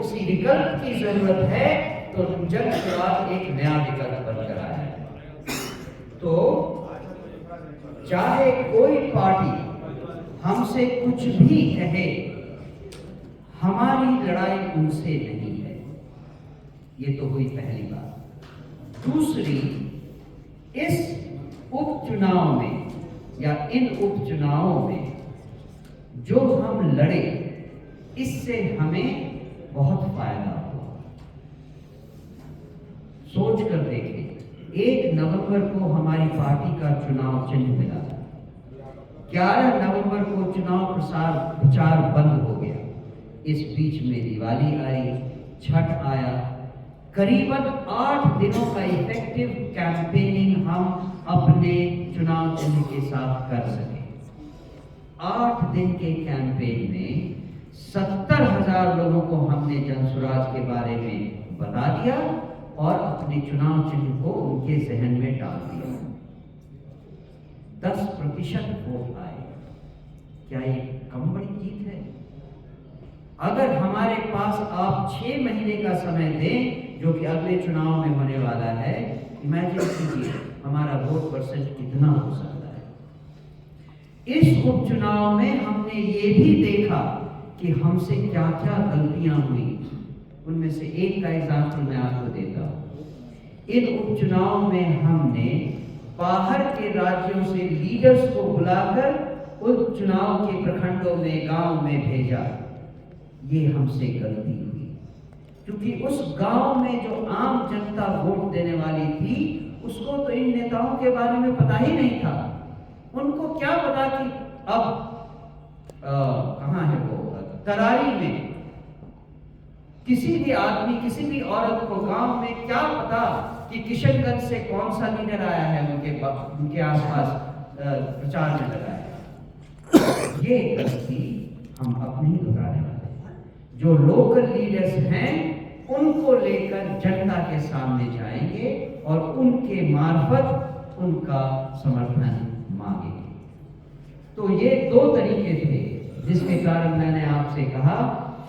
किसी विकल्प की जरूरत है तो जन स्वराज एक नया विकल्प बनकर आया है। तो चाहे कोई पार्टी हमसे कुछ भी कहे, हमारी लड़ाई उनसे नहीं है। ये तो हुई पहली बात। दूसरी, इस उपचुनाव में या इन उपचुनावों में जो हम लड़े, इससे हमें बहुत फायदा हुआ। सोच कर देखें, 1 नवंबर को हमारी पार्टी का चुनाव चिन्ह मिला, 11 नवंबर को चुनाव प्रचार बंद हो गया। इस बीच में दिवाली आई, छठ आया, करीबन 8 दिनों का इफेक्टिव कैंपेनिंग हम अपने चुनाव चिन्ह के साथ कर सके। 8 दिन के कैंपेन में 70,000 लोगों को हमने जनसुराज के बारे में बता दिया और अपने चुनाव चिन्ह को उनके जहन में डाल दिया। 10% वोट आए। क्या ये कम बड़ी जीत है? अगर हमारे पास आप 6 महीने का समय दें, जो कि अगले चुनाव में होने वाला है, इमेजिन कीजिए हमारा वोट परसेंट कितना हो सकता है। इस उपचुनाव में हमने ये भी देखा कि हमसे क्या क्या गलतियां हुई। उनमें से एक का एग्जाम्पल मैं आपको देता हूं। इन उपचुनाव में हमने बाहर के राज्यों से लीडर्स को बुलाकर उपचुनाव के प्रखंडों में, गांव में भेजा। ये हमसे गलती हुई, क्योंकि उस गांव में जो आम जनता वोट देने वाली थी, उसको तो इन नेताओं के बारे में पता ही नहीं था। उनको क्या पता कि अब कहाँ है वो, तरारी में किसी भी आदमी, किसी भी औरत को गांव में क्या पता कि किशनगंज से कौन सा लीडर आया है उनके आसपास प्रचार में लगाया। ये गलती हम अपने ही दोहराने वाले हैं। जो लोकल लीडर्स हैं, उनको लेकर जनता के सामने जाएंगे और उनके मार्फत उनका समर्थन मांगेंगे। तो ये 2 तरीके थे जिसके कारण मैंने आपसे कहा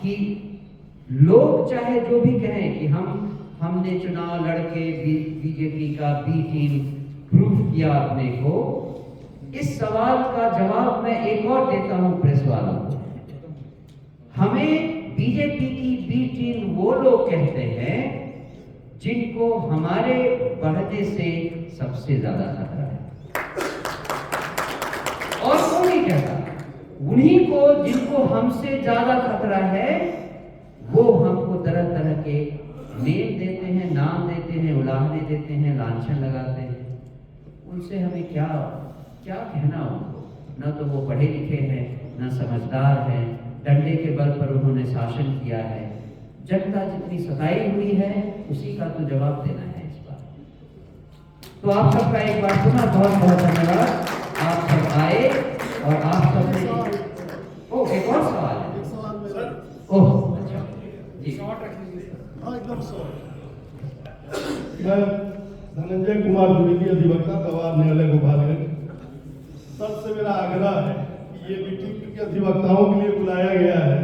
कि लोग चाहे जो भी कहें कि हमने चुनाव लड़के बीजेपी का बी टीम प्रूफ किया अपने को, इस सवाल का जवाब मैं एक और देता हूं प्रेस वालों को। हमें बीजेपी की बी टीम वो लोग कहते हैं जिनको हमारे बढ़ने से सबसे ज्यादा खतरा है, और कोई नहीं कहता। उन्हीं को जिनको हमसे ज्यादा खतरा है, वो हमको तरह तरह के नेम देते हैं, नाम देते हैं, उलाहने देते हैं, लांछन लगाते हैं। उनसे हमें क्या क्या कहना उनको? न तो वो पढ़े लिखे हैं, न समझदार हैं, डंडे के बल पर उन्होंने शासन किया है। जनता जितनी सताई हुई है, उसी का तो जवाब देना है इस बार। तो आप सबका एक बार पुनः बहुत बहुत धन्यवाद। आप सब आए और आप सबने एक और सवाल है। ओह अच्छा जी, मैं धनंजय कुमार द्विवेदी, अधिवक्ता गवाह न्यायालय गोपालगंज। सबसे मेरा आग्रह है कि ये मीटिंग क्योंकि अधिवक्ताओं के लिए बुलाया गया है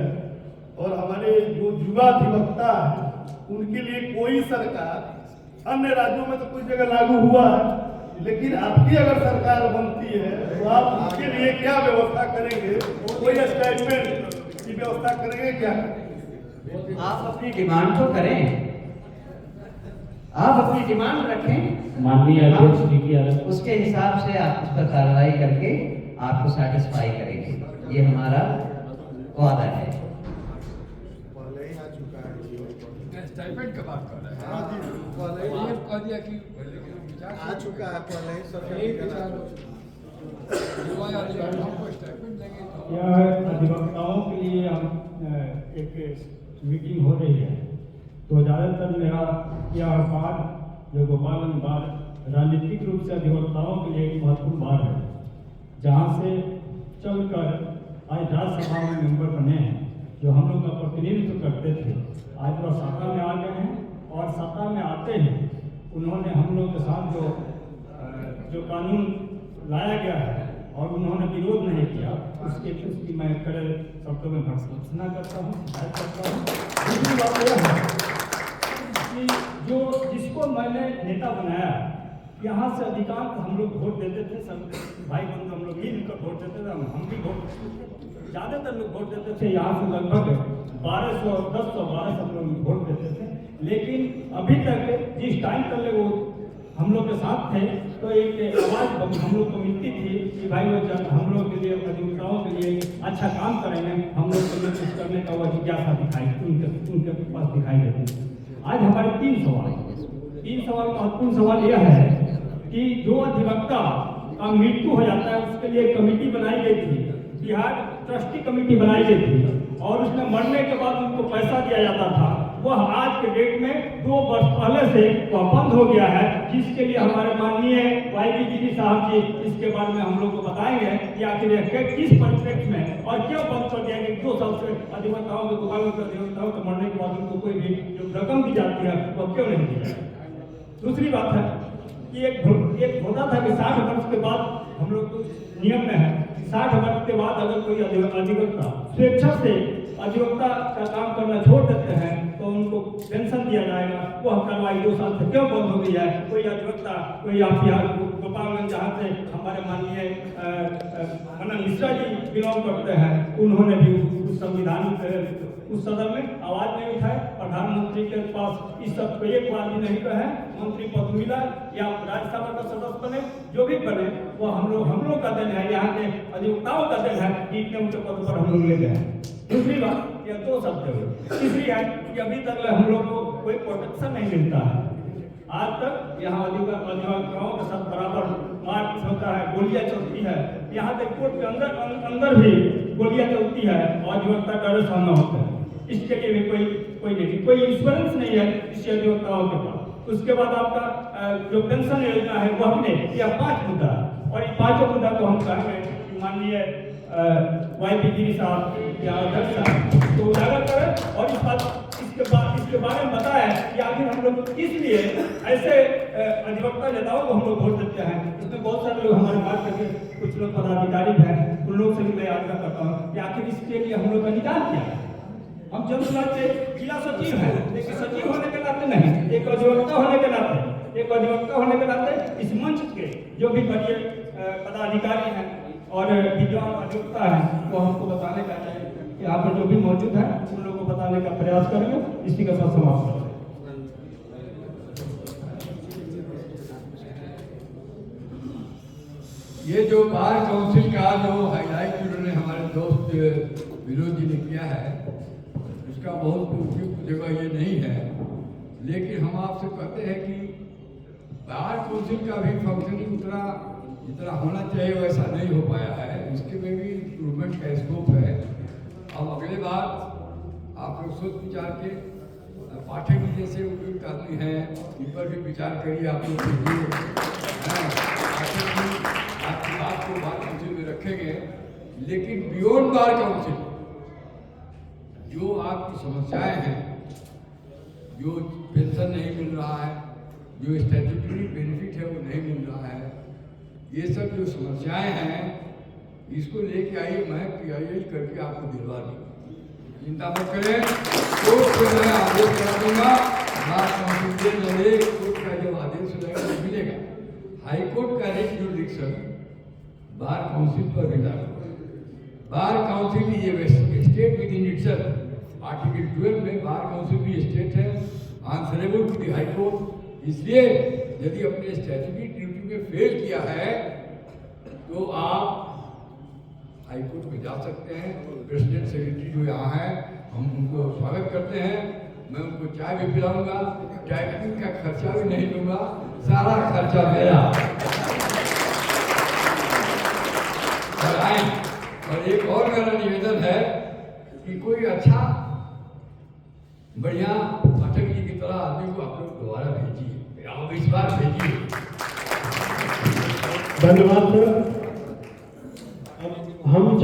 और हमारे जो युवा अधिवक्ता है उनके लिए कोई सरकार, अन्य राज्यों में तो कुछ जगह लागू हुआ है, लेकिन आपकी अगर सरकार बनती है तो आप उसके लिए क्या व्यवस्था करेंगे? कोई स्टेटमेंट की व्यवस्था करेंगे क्या? आप अपनी डिमांड तो करें, आप अपनी डिमांड रखें, माननीय अध्यक्ष जी की उसके हिसाब से आप उस पर कार्रवाई करके आपको सेटिस्फाई करेंगे। ये हमारा वादा है। स्टाइपेंड का बात कर रहे हैं। हाँ जी, ये कह दिया कि आ चुका है पहले ही सरकार यह अधिवक्ताओं के लिए हम एक मीटिंग हो रही है, तो ज़्यादातर मेरा यह बात जो गोपालगंज बार राजनीतिक रूप से अधिवक्ताओं के लिए एक महत्वपूर्ण बात है, जहाँ से चलकर आज राज्यसभा में मेंबर बने हैं, जो हम लोग का प्रतिनिधित्व करते थे, आज वह सत्ता में आ गए हैं और सत्ता में आते हैं उन्होंने हम लोग के साथ जो कानून लाया गया है और उन्होंने विरोध नहीं किया, उसकी मैं कड़े शब्दों में भर्त्सना करता हूँ, शिकायत करता हूँ। दूसरी बात यह है कि जो जिसको मैंने नेता बनाया, यहाँ से अधिकांश हम लोग वोट देते थे, सब भाई बंधु हम लोग मिलकर वोट देते थे, हम भी वोट, ज़्यादातर लोग वोट देते थे। यहाँ से लगभग 1200 हम लोग वोट देते थे। लेकिन अभी तक जिस टाइम तक वो हम लोग के साथ थे, तो एक आवाज़ हम लोग को मिलती थी कि भाई वो हम लोग के लिए, अधिवक्ताओं के लिए अच्छा काम करेंगे, हम लोग के लिए कुछ करने का वो जिज्ञासा दिखाई उनके पास दिखाई देती थी। आज हमारे 3 सवाल महत्वपूर्ण सवाल यह है कि जो अधिवक्ता का मृत्यु हो जाता है, उसके लिए एक कमेटी बनाई गई थी, बिहार ट्रस्टी कमेटी बनाई गई थी, और उसमें मरने के बाद उनको पैसा दिया जाता था। वह आज के डेट में 2 वर्ष पहले से वह बंद हो गया है, जिसके लिए हमारे माननीय YB गिरी साहब जी इसके बारे में हम लोग को बताएंगे कि आखिर किस परिप्रेक्ष्य में और क्यों बंद कर दिया गया। 2 साल से अधिवक्ताओं के अधिवक्ताओं को मरने के बाद उनको कोई भी जो रकम दी जाती है वह क्यों नहीं दी जाती। दूसरी बात है कि एक होता था कि 60 वर्ष के बाद हम लोग नियम में है 60 वर्ष के बाद अगर कोई अधिवक्ता स्वेच्छा से अधिवक्ता का काम करना छोड़ देते हैं तो उनको पेंशन दिया जाएगा। वह कार्रवाई 2 साल से क्यों बंद हो गई है। कोई अधिवक्ता, कोई आप यहाँ गोपालगंज जहाँ से हमारे माननीय मनन मिश्रा जी बिलोंग करते हैं, उन्होंने भी उस संविधान उस सदन में आवाज नहीं उठाए। प्रधानमंत्री के पास इस सब को एक बार भी नहीं कहे, मंत्री पद मिला या राज्यसभा का सदस्य बने, जो भी बने वो हम लोग का देन है, यहाँ के अधिवक्ताओं का देन है कि इतने ऊंचे पद पर हम लोग ले गए। दूसरी बात, यह 2 शब्द हुए। तीसरी है कि अभी तक हम लोग को कोई प्रोटेक्शन नहीं मिलता है। आज तक यहाँ अधिवक्ताओं के साथ बराबर मार होता है, गोलियां चलती है, यहाँ तक कोर्ट के अंदर भी गोलियां चलती है और अधिवक्ता का सामना होता है। इसके लिए भी कोई इंश्योरेंस नहीं है इस अधिवक्ताओं के पास। उसके बाद आपका जो पेंशन योजना है वह हमने यह 5 मुद्दा, और इन 5 मुद्दा को हम कहेंगे कि माननीय YB गिरी साहब या अध्यक्ष साहब तो उजागर करें और इसके बारे में बताया कि आखिर हम लोग किस लिए ऐसे अधिवक्ता नेताओं को हम लोग वोट देते हैं। इसमें बहुत सारे लोग हमारे बात करके कुछ लोग पदाधिकारी हैं, उन लोग से भी मैं याद करता हूँ कि आखिर इसके लिए हम लोग का निकाल किया है। हम जनसुराज से जिला सचिव हैं, लेकिन सचिव होने के नाते नहीं, एक अधिवक्ता होने के नाते इस मंच के जो भी बड़े पदाधिकारी हैं और विद्वान अधिवक्ता हैं वो हमको बताने का चाहिए कि यहाँ पर जो भी मौजूद है उन लोगों को बताने का प्रयास करेंगे। इसी के साथ समाप्त करें। ये जो बार काउंसिल का जो हाईलाइट उन्होंने हमारे दोस्त विनोद जी ने किया है, उसका बहुत उपयुक्त जगह ये नहीं है, लेकिन हम आपसे कहते हैं कि बार काउंसिल का भी फंक्शनिंग जितना होना चाहिए वैसा नहीं हो पाया है। इसके में भी इम्प्रूवमेंट का स्कोप है। अब अगले बार आप लोग सोच विचार के पाठक जी जैसे उपयुक्त आदमी हैं, इन पर भी विचार करिए। आप लोग आपकी बात को बार काउंसिल में रखेंगे, लेकिन बियॉन्ड बार काउंसिल जो आपकी समस्याएं हैं, जो पेंशन नहीं मिल रहा है, जो स्टैट्यूटरी बेनिफिट है वो नहीं मिल रहा है, ये सब जो समस्याएं हैं इसको लेके आइए, मैं PIL करके आपको दिलवा दूँ, चिंता मत करें। कोर्ट से मैं आदेश करा दूंगा, कोर्ट का जब आदेश रहेगा तो मिलेगा। हाईकोर्ट का जुरिडिक्शन बार काउंसिल पर भी लागू। बार काउंसिल ये state within itself, article 12 में बार काउंसिल भी स्टेट है, answerable to the high court. इसलिए यदि अपने स्टैट्यूटरी ड्यूटी में फेल किया है तो आप हाई कोर्ट में जा सकते हैं। प्रेसिडेंट सेक्रेटरी जो यहाँ है, हम उनको स्वागत करते हैं। मैं उनको चाय भी पिलाऊंगा, टाइपिंग का खर्चा भी नहीं दूंगा, सारा खर्चा मेरा। और एक और मेरा निवेदन है कि कोई अच्छा बढ़िया पाठक जी की तरह आदमी को आप लोग दोबारा भेजिए, आप इस बार भेजिए। धन्यवाद सर।